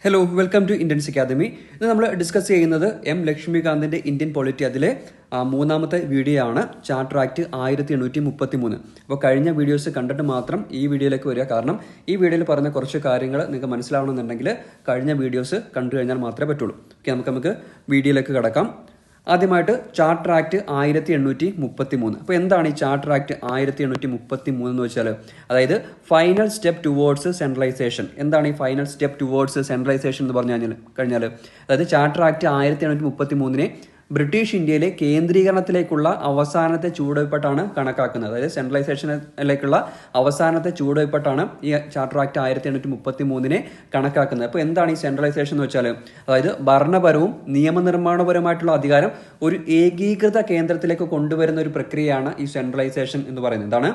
Hello welcome to Indians Academy. ഇന്ന് നമ്മൾ discuss ചെയ്യുന്നത് എം ലക്ഷ്മികാന്തിൻ്റെ ഇന്ത്യൻ പൊളിറ്റി അതിലെ മൂന്നാമത്തെ വീഡിയോ ആണ്, ചാർട്ടർ ആക്ട് 1833. അപ്പോൾ കഴിഞ്ഞ വീഡിയോസ് കണ്ടിട്ട് മാത്രം ഈ വീഡിയോയിലേക്ക് വരിക. കാരണം ഈ വീഡിയോയിൽ പറഞ്ഞ കുറച്ച് കാര്യങ്ങൾ നിങ്ങൾക്ക് മനസ്സിലാവണമെന്നുണ്ടെങ്കിൽ കഴിഞ്ഞ വീഡിയോസ് കണ്ടു കഴിഞ്ഞാൽ മാത്രമേ പറ്റുള്ളൂ. ഓക്കെ, നമുക്ക് വീഡിയോയിലേക്ക് കടക്കാം. ആദ്യമായിട്ട് ചാർട്ടർ ആക്ട് 1833. അപ്പോൾ എന്താണ് ഈ ചാർട്ടർ ആക്ട് 1833 എന്ന് വെച്ചാൽ? അതായത് ഫൈനൽ സ്റ്റെപ്പ് ടുവേർഡ്സ് സെൻട്രലൈസേഷൻ. എന്താണ് ഈ ഫൈനൽ സ്റ്റെപ്പ് ടുവേർഡ്സ് സെൻട്രലൈസേഷൻ എന്ന് പറഞ്ഞു കഴിഞ്ഞാൽ അതായത് ചാർട്ടർ ആക്ട് 1833 ബ്രിട്ടീഷ് ഇന്ത്യയിലെ കേന്ദ്രീകരണത്തിലേക്കുള്ള അവസാനത്തെ ചുവടുവയ്പ്പായിട്ടാണ് കണക്കാക്കുന്നത്. അതായത് സെൻട്രലൈസേഷനിലേക്കുള്ള അവസാനത്തെ ചുവടുവയ്പ്പായിട്ടാണ് ഈ ചാർട്ടർ ആക്ട് 1833 കണക്കാക്കുന്നത്. അപ്പോൾ എന്താണ് ഈ സെൻട്രലൈസേഷൻ എന്ന് വെച്ചാൽ? അതായത് ഭരണപരവും നിയമനിർമ്മാണപരമായിട്ടുള്ള അധികാരം ഒരു ഏകീകൃത കേന്ദ്രത്തിലേക്ക് കൊണ്ടുവരുന്ന ഒരു പ്രക്രിയയാണ് ഈ സെൻട്രലൈസേഷൻ എന്ന് പറയുന്നത്. എന്താണ്?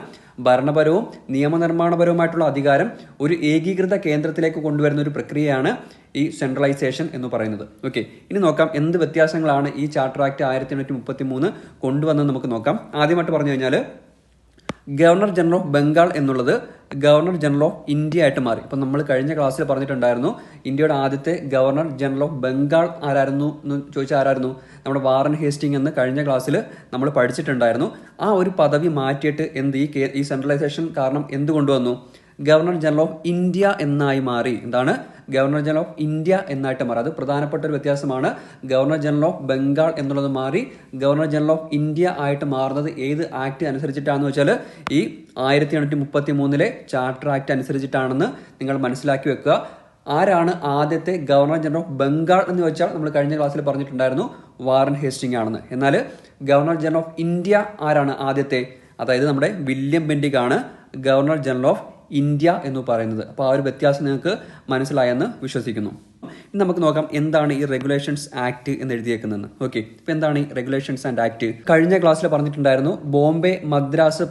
ഭരണപരവും നിയമനിർമ്മാണപരവുമായിട്ടുള്ള അധികാരം ഒരു ഏകീകൃത കേന്ദ്രത്തിലേക്ക് കൊണ്ടുവരുന്ന ഒരു പ്രക്രിയയാണ് ഈ സെൻട്രലൈസേഷൻ എന്ന് പറയുന്നത്. ഓക്കെ, ഇനി നോക്കാം എന്ത് വ്യത്യാസങ്ങളാണ് ഈ ചാർട്ടർ ആക്ട് 1833 കൊണ്ടുവന്നത് നമുക്ക് നോക്കാം. ആദ്യമായിട്ട് പറഞ്ഞു കഴിഞ്ഞാൽ ഗവർണർ ജനറൽ ഓഫ് ബംഗാൾ എന്നുള്ളത് ഗവർണർ ജനറൽ ഓഫ് ഇന്ത്യ ആയിട്ട് മാറി. ഇപ്പം നമ്മൾ കഴിഞ്ഞ ക്ലാസ്സിൽ പറഞ്ഞിട്ടുണ്ടായിരുന്നു, ഇന്ത്യയുടെ ആദ്യത്തെ ഗവർണർ ജനറൽ ഓഫ് ബംഗാൾ ആരായിരുന്നു എന്ന് ചോദിച്ചാൽ ആരായിരുന്നു? നമ്മുടെ വാറൻ ഹേസ്റ്റിംഗ് എന്ന് കഴിഞ്ഞ ക്ലാസ്സിൽ നമ്മൾ പഠിച്ചിട്ടുണ്ടായിരുന്നു. ആ ഒരു പദവി മാറ്റിയിട്ട് ഈ സെൻട്രലൈസേഷൻ കാരണം എന്ത് കൊണ്ടുവന്നു? ഗവർണർ ജനറൽ ഓഫ് ഇന്ത്യ എന്നായി മാറി. എന്താണ്? ഗവർണർ ജനറൽ ഓഫ് ഇന്ത്യ എന്നായിട്ട് മാറി. അത് പ്രധാനപ്പെട്ട ഒരു വ്യത്യാസമാണ്. ഗവർണർ ജനറൽ ഓഫ് ബംഗാൾ എന്നുള്ളത് മാറി ഗവർണർ ജനറൽ ഓഫ് ഇന്ത്യ ആയിട്ട് മാറുന്നത് ഏത് ആക്ട് അനുസരിച്ചിട്ടാണെന്ന് വെച്ചാൽ ഈ 1833 ചാർട്ടർ ആക്ട് അനുസരിച്ചിട്ടാണെന്ന് നിങ്ങൾ മനസ്സിലാക്കി വെക്കുക. ആരാണ് ആദ്യത്തെ ഗവർണർ ജനറൽ ഓഫ് ബംഗാൾ എന്ന് വെച്ചാൽ നമ്മൾ കഴിഞ്ഞ ക്ലാസ്സിൽ പറഞ്ഞിട്ടുണ്ടായിരുന്നു വാറൻ ഹേസ്റ്റിംഗ് ആണെന്ന്. എന്നാൽ ഗവർണർ ജനറൽ ഓഫ് ഇന്ത്യ ആരാണ് ആദ്യത്തെ? അതായത് നമ്മുടെ വില്യം ബെന്റിക് ആണ് ഗവർണർ ജനറൽ ഓഫ് ഇന്ത്യ എന്ന് പറയുന്നത്. അപ്പോൾ ആ ഒരു വ്യത്യാസം നിങ്ങൾക്ക് മനസ്സിലായെന്ന് വിശ്വസിക്കുന്നു. ഇനി നമുക്ക് നോക്കാം എന്താണ് ഈ റെഗുലേഷൻസ് ആക്ട് എന്ന് എഴുതിയേക്കുന്നതെന്ന്. ഓക്കെ, ഇപ്പം എന്താണ് ഈ റെഗുലേഷൻസ് ആൻഡ് ആക്ട്? കഴിഞ്ഞ ക്ലാസ്സിൽ പറഞ്ഞിട്ടുണ്ടായിരുന്നു ബോംബെ മദ്രാസ്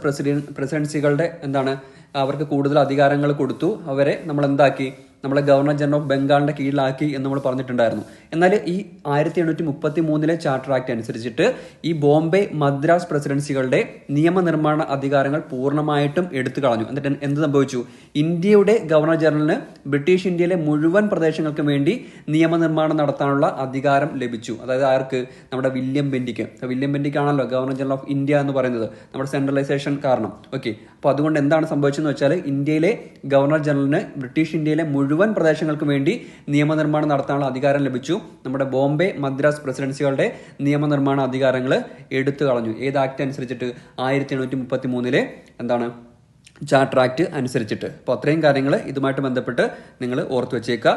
പ്രസിഡൻസികളുടെ എന്താണ് അവർക്ക് കൂടുതൽ അധികാരങ്ങൾ കൊടുത്തു. അവരെ നമ്മൾ എന്താക്കി? നമ്മളെ ഗവർണർ ജനറൽ ഓഫ് ബംഗാളിന്റെ കീഴിലാക്കി എന്ന് നമ്മൾ പറഞ്ഞിട്ടുണ്ടായിരുന്നു. എന്നാൽ ഈ 1833 ചാർട്ടർ ആക്ട് അനുസരിച്ചിട്ട് ഈ ബോംബെ മദ്രാസ് പ്രസിഡൻസികളുടെ നിയമനിർമ്മാണ അധികാരങ്ങൾ പൂർണ്ണമായിട്ടും എടുത്തു കളഞ്ഞു. എന്നിട്ട് എന്ത് സംഭവിച്ചു? ഇന്ത്യയുടെ ഗവർണർ ജനറലിന് ബ്രിട്ടീഷ് ഇന്ത്യയിലെ മുഴുവൻ പ്രദേശങ്ങൾക്കും വേണ്ടി നിയമനിർമ്മാണം നടത്താനുള്ള അധികാരം ലഭിച്ചു. അതായത് ആർക്ക്? നമ്മുടെ വില്യം ബെന്റിക്ക്. വില്യം ബെന്റിക്ക് ആണല്ലോ ഗവർണർ ജനറൽ ഓഫ് ഇന്ത്യ എന്ന് പറയുന്നത്, നമ്മുടെ സെൻട്രലൈസേഷൻ കാരണം. ഓക്കെ, അപ്പോൾ അതുകൊണ്ട് എന്താണ് സംഭവിച്ചതെന്ന് വെച്ചാൽ ഇന്ത്യയിലെ ഗവർണർ ജനറലിന് ബ്രിട്ടീഷ് ഇന്ത്യയിലെ മുഴുവൻ പ്രദേശങ്ങൾക്കും വേണ്ടി നിയമനിർമ്മാണം നടത്താനുള്ള അധികാരം ലഭിച്ചു. നമ്മുടെ ബോംബെ മദ്രാസ് പ്രസിഡൻസികളുടെ നിയമനിർമ്മാണ അധികാരങ്ങൾ എടുത്തു കളഞ്ഞു. ഏത് ആക്ട് അനുസരിച്ചിട്ട്? 1833 എന്താണ് ചാർട്ടർ ആക്ട് അനുസരിച്ചിട്ട്. അപ്പോൾ അത്രയും കാര്യങ്ങൾ ഇതുമായിട്ട് ബന്ധപ്പെട്ട് നിങ്ങൾ ഓർത്തു വെച്ചേക്കുക.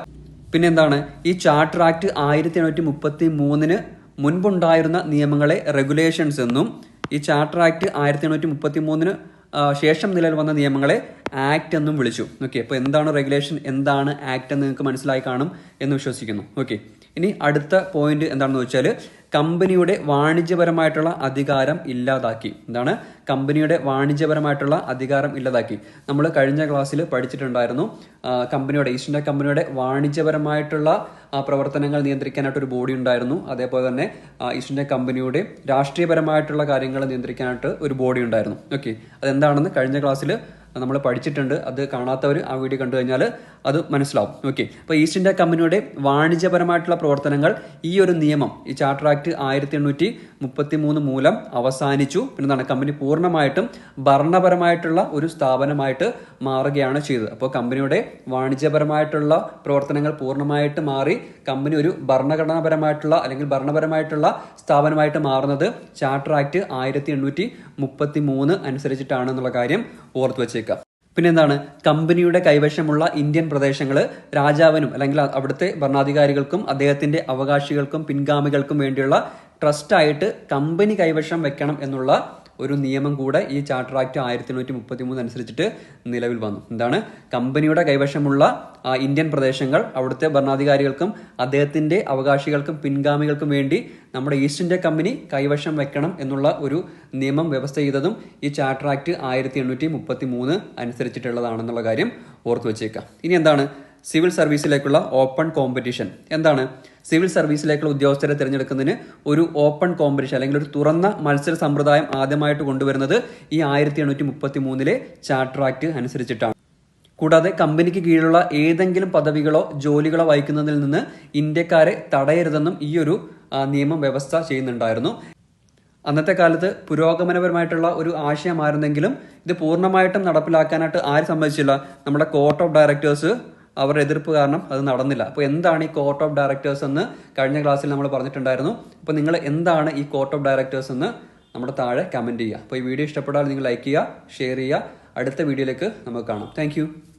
പിന്നെ എന്താണ് ഈ ചാർട്ടർ ആക്ട് 1833 മുൻപുണ്ടായിരുന്ന നിയമങ്ങളെ റെഗുലേഷൻസ് എന്നും ഈ ചാർട്ടർ ആക്ട് 1833 ശേഷം നിലവിൽ വന്ന നിയമങ്ങളെ ആക്ട് എന്നും വിളിച്ചു. ഓക്കെ, അപ്പോൾ എന്താണ് റെഗുലേഷൻ, എന്താണ് ആക്ട് എന്ന് നിങ്ങൾക്ക് മനസ്സിലായി കാണും എന്ന് വിശ്വസിക്കുന്നു. ഓക്കെ, ഇനി അടുത്ത പോയിന്റ് എന്താണെന്ന് വെച്ചാൽ കമ്പനിയുടെ വാണിജ്യപരമായിട്ടുള്ള അധികാരം ഇല്ലാതാക്കി. എന്താണ്? കമ്പനിയുടെ വാണിജ്യപരമായിട്ടുള്ള അധികാരം ഇല്ലാതാക്കി. നമ്മൾ കഴിഞ്ഞ ക്ലാസ്സിൽ പഠിച്ചിട്ടുണ്ടായിരുന്നു ഈസ്റ്റ് ഇന്ത്യ കമ്പനിയുടെ വാണിജ്യപരമായിട്ടുള്ള പ്രവർത്തനങ്ങൾ നിയന്ത്രിക്കാനായിട്ടൊരു ബോഡി ഉണ്ടായിരുന്നു. അതേപോലെ തന്നെ ഈസ്റ്റ് ഇന്ത്യ കമ്പനിയുടെ രാഷ്ട്രീയപരമായിട്ടുള്ള കാര്യങ്ങൾ നിയന്ത്രിക്കാനായിട്ട് ഒരു ബോഡി ഉണ്ടായിരുന്നു. ഓക്കെ, അതെന്താണെന്ന് കഴിഞ്ഞ ക്ലാസ്സിൽ നമ്മൾ പഠിച്ചിട്ടുണ്ട്. അത് കാണാത്തവർ ആ വീഡിയോ കണ്ടു കഴിഞ്ഞാൽ അത് മനസ്സിലാവും. ഓക്കെ, അപ്പോൾ ഈസ്റ്റ് ഇന്ത്യ കമ്പനിയുടെ വാണിജ്യപരമായിട്ടുള്ള പ്രവർത്തനങ്ങൾ ഈ ഒരു നിയമം ഈ ചാർട്ടർ ആക്ട് 1833 മൂലം അവസാനിച്ചു. പിന്നെ എന്താണ്? കമ്പനി പൂർണ്ണമായിട്ടും ഭരണപരമായിട്ടുള്ള ഒരു സ്ഥാപനമായിട്ട് മാറുകയാണ് ചെയ്തത്. അപ്പോൾ കമ്പനിയുടെ വാണിജ്യപരമായിട്ടുള്ള പ്രവർത്തനങ്ങൾ പൂർണ്ണമായിട്ട് മാറി കമ്പനി ഒരു ഭരണഘടനാപരമായിട്ടുള്ള അല്ലെങ്കിൽ ഭരണപരമായിട്ടുള്ള സ്ഥാപനമായിട്ട് മാറുന്നത് ചാർട്ടർ ആക്ട് 1833 അനുസരിച്ചിട്ടാണെന്നുള്ള കാര്യം ഓർത്തു വെച്ചേക്കുക. പിന്നെ എന്താണ്? കമ്പനിയുടെ കൈവശമുള്ള ഇന്ത്യൻ പ്രദേശങ്ങൾ രാജാവിനും അല്ലെങ്കിൽ അവിടുത്തെ ഭരണാധികാരികൾക്കും അദ്ദേഹത്തിന്റെ അവകാശികൾക്കും പിൻഗാമികൾക്കും വേണ്ടിയുള്ള ട്രസ്റ്റായിട്ട് കമ്പനി കൈവശം വെക്കണം എന്നുള്ള ഒരു നിയമം കൂടെ ഈ ചാർട്ടർ ആക്ട് 1833 അനുസരിച്ചിട്ട് നിലവിൽ വന്നു. എന്താണ്? കമ്പനിയുടെ കൈവശമുള്ള ഇന്ത്യൻ പ്രദേശങ്ങൾ അവിടുത്തെ ഭരണാധികാരികൾക്കും അദ്ദേഹത്തിന്റെ അവകാശികൾക്കും പിൻഗാമികൾക്കും വേണ്ടി നമ്മുടെ ഈസ്റ്റ് ഇന്ത്യ കമ്പനി കൈവശം വെക്കണം എന്നുള്ള ഒരു നിയമം വ്യവസ്ഥ ചെയ്തതും ഈ ചാർട്ടർ ആക്ട് 1833 അനുസരിച്ചിട്ടുള്ളതാണെന്നുള്ള കാര്യം ഓർത്തു വെച്ചേക്കാം. ഇനി എന്താണ്? സിവിൽ സർവീസിലേക്കുള്ള ഓപ്പൺ കോമ്പറ്റീഷൻ. എന്താണ്? സിവിൽ സർവീസിലേക്കുള്ള ഉദ്യോഗസ്ഥരെ തിരഞ്ഞെടുക്കുന്നതിന് ഒരു ഓപ്പൺ കോമ്പറ്റീഷൻ അല്ലെങ്കിൽ ഒരു തുറന്ന മത്സര സമ്പ്രദായം ആദ്യമായിട്ട് കൊണ്ടുവരുന്നത് ഈ 1833 ചാർട്ടർ ആക്ട് അനുസരിച്ചിട്ടാണ്. കൂടാതെ കമ്പനിക്ക് കീഴിലുള്ള ഏതെങ്കിലും പദവികളോ ജോലികളോ വഹിക്കുന്നതിൽ നിന്ന് ഇന്ത്യക്കാരെ തടയരുതെന്നും ഈ ഒരു നിയമം വ്യവസ്ഥ ചെയ്യുന്നുണ്ടായിരുന്നു. അന്നത്തെ കാലത്ത് പുരോഗമനപരമായിട്ടുള്ള ഒരു ആശയമായിരുന്നെങ്കിലും ഇത് പൂർണ്ണമായിട്ടും നടപ്പിലാക്കാനായിട്ട് ആര് സമ്മതിച്ചില്ല? നമ്മുടെ കോർട്ട് ഓഫ് ഡയറക്ടേഴ്സ് അവരുടെ എതിർപ്പ് കാരണം അത് നടന്നില്ല. അപ്പോൾ എന്താണ് ഈ കോർട്ട് ഓഫ് ഡയറക്ടേഴ്സ് എന്ന് കഴിഞ്ഞ ക്ലാസ്സിൽ നമ്മൾ പറഞ്ഞിട്ടുണ്ടായിരുന്നു. അപ്പോൾ നിങ്ങൾ എന്താണ് ഈ കോർട്ട് ഓഫ് ഡയറക്ടേഴ്സ് എന്ന് നമ്മുടെ താഴെ കമൻറ്റ് ചെയ്യുക. അപ്പോൾ ഈ വീഡിയോ ഇഷ്ടപ്പെട്ടാൽ നിങ്ങൾ ലൈക്ക് ചെയ്യുക, ഷെയർ ചെയ്യുക. അടുത്ത വീഡിയോയിലേക്ക് നമുക്ക് കാണാം. താങ്ക്